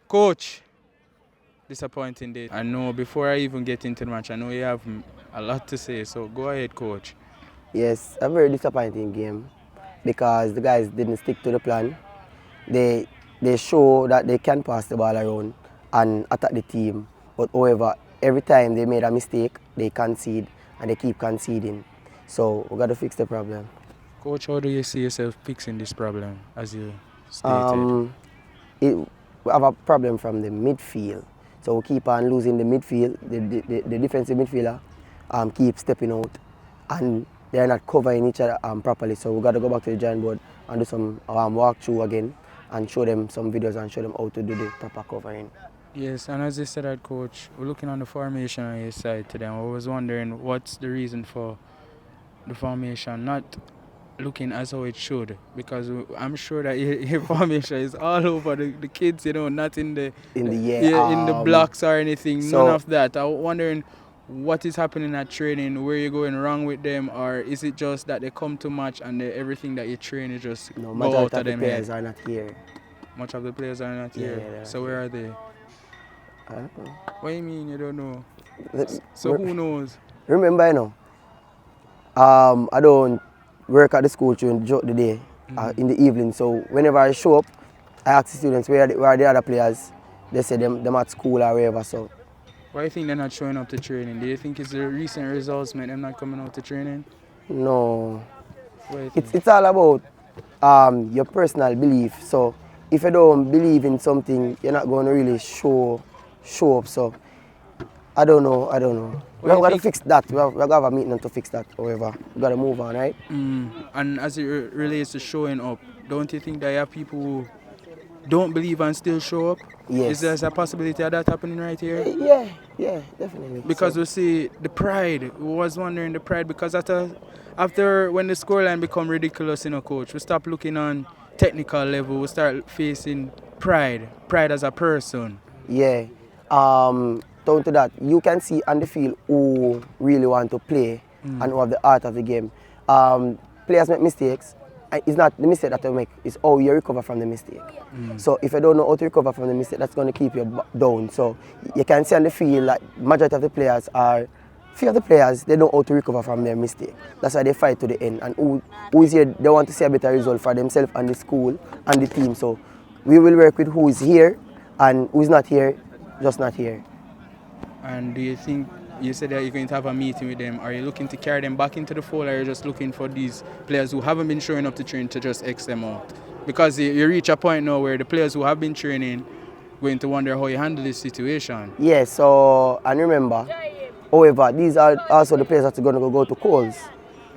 Coach, disappointing day. I know before I even get into the match, I know you have a lot to say, so go ahead, coach. Yes, a very disappointing game because the guys didn't stick to the plan. They show that they can pass the ball around and attack the team, but however, every time they made a mistake, they concede and they keep conceding. So we got to fix the problem. Coach, how do you see yourself fixing this problem, as you stated? We have a problem from the midfield. So we keep on losing the midfield. The defensive midfielder keep stepping out and they're not covering each other properly. So we got to go back to the drawing board and do some walkthrough again and show them some videos and show them how to do the proper covering. Yes, and as you said that, coach, we're looking on the formation on your side today. I was wondering what's the reason for the formation not looking as how it should, because I'm sure that your formation is all over the kids, not in the blocks or anything, so none of that. I'm wondering what is happening at training, where you're going wrong with them, or is it just that they come to match and everything that you train is just no, go out of them head? Players are not here. Much of the players are not here. Yeah, so where are they? I don't know. What do you mean you don't know? So who knows? Remember, I don't work at the school during the day, in the evening. So whenever I show up, I ask the students where are the other players. They say them at school or wherever. So why do you think they're not showing up to training? Do you think it's the recent results make them not coming out to training? No. It's all about your personal belief. So if you don't believe in something, you're not going to really show up. So I don't know. We've got to fix that. We've got to have a meeting to fix that. However, we've got to move on, right? And as it relates to showing up, don't you think that you have people who don't believe and still show up? Yes. Is there a possibility of that happening right here? Yeah, definitely. Because we see the pride. We was wondering the pride, because after when the scoreline become ridiculous, coach, we stop looking on technical level. We start facing pride as a person. Yeah. Down to that, you can see on the field who really want to play and who have the art of the game. Players make mistakes. It's not the mistake that they make, it's how you recover from the mistake. So if you don't know how to recover from the mistake, that's going to keep you down. So you can see on the field, like majority of the players few of the players, they know how to recover from their mistake. That's why they fight to the end. And who is here, they want to see a better result for themselves and the school and the team. So we will work with who is here and who is not here, just not here. And do you think, you said that you're going to have a meeting with them, are you looking to carry them back into the fold, or are you just looking for these players who haven't been showing up to train to just X them out? Because you reach a point now where the players who have been training going to wonder how you handle this situation. Yeah, so, and remember, however, these are also the players that are going to go to calls.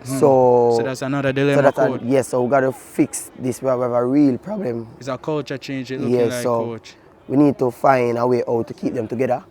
So that's another dilemma, yes, so we got to fix this. We have a real problem. It's a culture change, coach. We need to find a way out to keep them together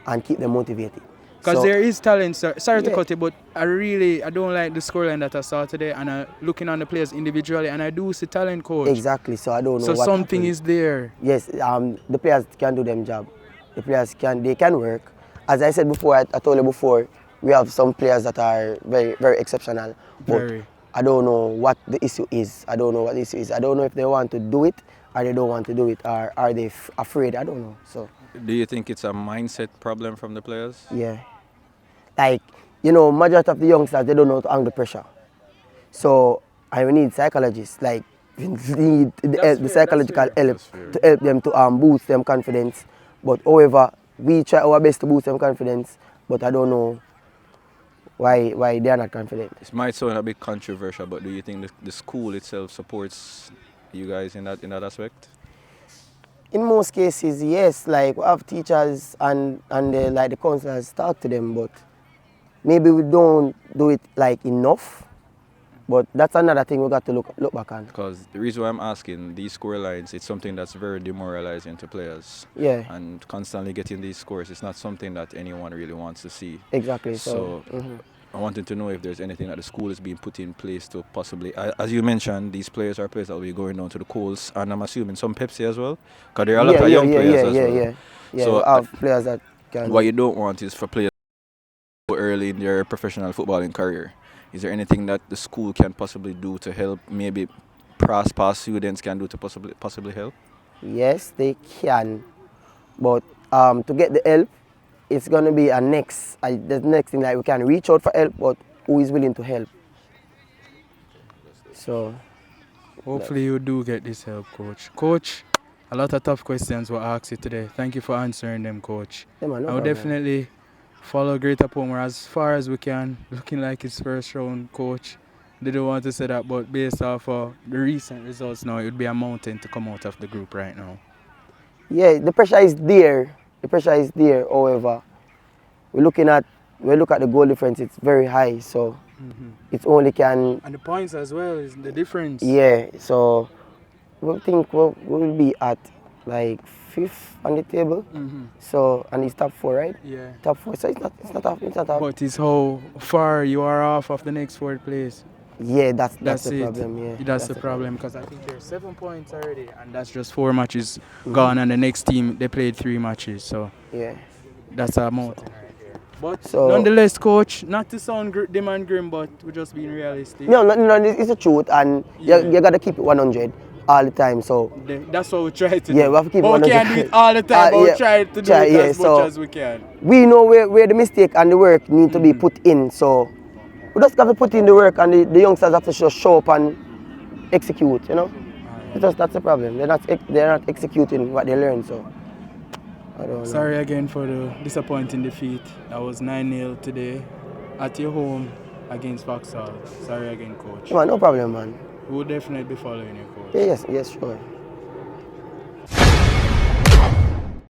and keep them motivated. Because there is talent, sorry to cut it, but I don't like the scoreline that I saw today, and I'm looking on the players individually, and I do see talent, coach. Exactly, so I don't know what something happened. Is there. Yes, the players can do them job. The players can work. As I said before, I told you before, we have some players that are very, very exceptional. But I don't know what the issue is. I don't know if they want to do it or they don't want to do it, or are they afraid? I don't know. So. Do you think it's a mindset problem from the players? Yeah. Like, majority of the youngsters, they don't know how to handle pressure. So I need psychologists, like, we need the psychological help to help them to boost them confidence. But however, we try our best to boost them confidence, but I don't know why they are not confident. This might sound a bit controversial, but do you think the school itself supports you guys in that aspect? In most cases, yes. Like, we have teachers and the counselors talk to them, but maybe we don't do it enough. But that's another thing we got to look back on. Because the reason why I'm asking, these score lines, it's something that's very demoralizing to players. Yeah. And constantly getting these scores, it's not something that anyone really wants to see. Exactly. So I wanted to know if there's anything that the school is being put in place to possibly, as you mentioned, these players are players that will be going down to the coals, and I'm assuming some Pepsi as well, because there are a lot of young players as well. Yeah, so have players that can. What you don't want is for players so early in their professional footballing career. Is there anything that the school can possibly do to help, maybe past students can do to possibly help? Yes, they can. But to get the help, it's gonna be the next thing, like we can reach out for help, but who is willing to help? So Hopefully you do get this help, Coach. Coach, a lot of tough questions were asked you today. Thank you for answering them, Coach. yeah, man, no I will problem. definitely follow Greater Portmore as far as we can. Looking like it's first round, Coach. Didn't want to say that, but based off of the recent results now, it would be a mountain to come out of the group right now. Yeah, the pressure is there. The pressure is there. However, we look at the goal difference. It's very high, so it only can. And the points as well is the difference. Yeah, so we think we'll be at like 5th on the table. So and it's top 4, right? Yeah. Top 4. So it's not tough. But it's how far you are off of the next 4th place. Yeah, that's the it. problem. Yeah, That's the problem, because I think there's 7 points already, and that's just 4 matches gone, and the next team they played 3 matches, so Yeah. that's a mountain right there. But So- nonetheless, Coach, not to sound dim and grim, but we're just being realistic. No, it's the truth, and you gotta keep it 100 all the time. So That's what we try to do. Yeah, we have to keep but we 100. can't do it all the time, but Yeah. we try to do Try, it yeah, as so- much as we can. we know where the mistake and the work need to be put in. So we just have to put in the work, and the youngsters have to just show up and execute. You know, that's the problem. They're not executing what they learn. So I don't know. Sorry again for the disappointing defeat. That was 9-0 today at your home against Vauxhall. Sorry again, Coach. Man, no problem, man. We'll definitely be following you, Coach. Yes, sure.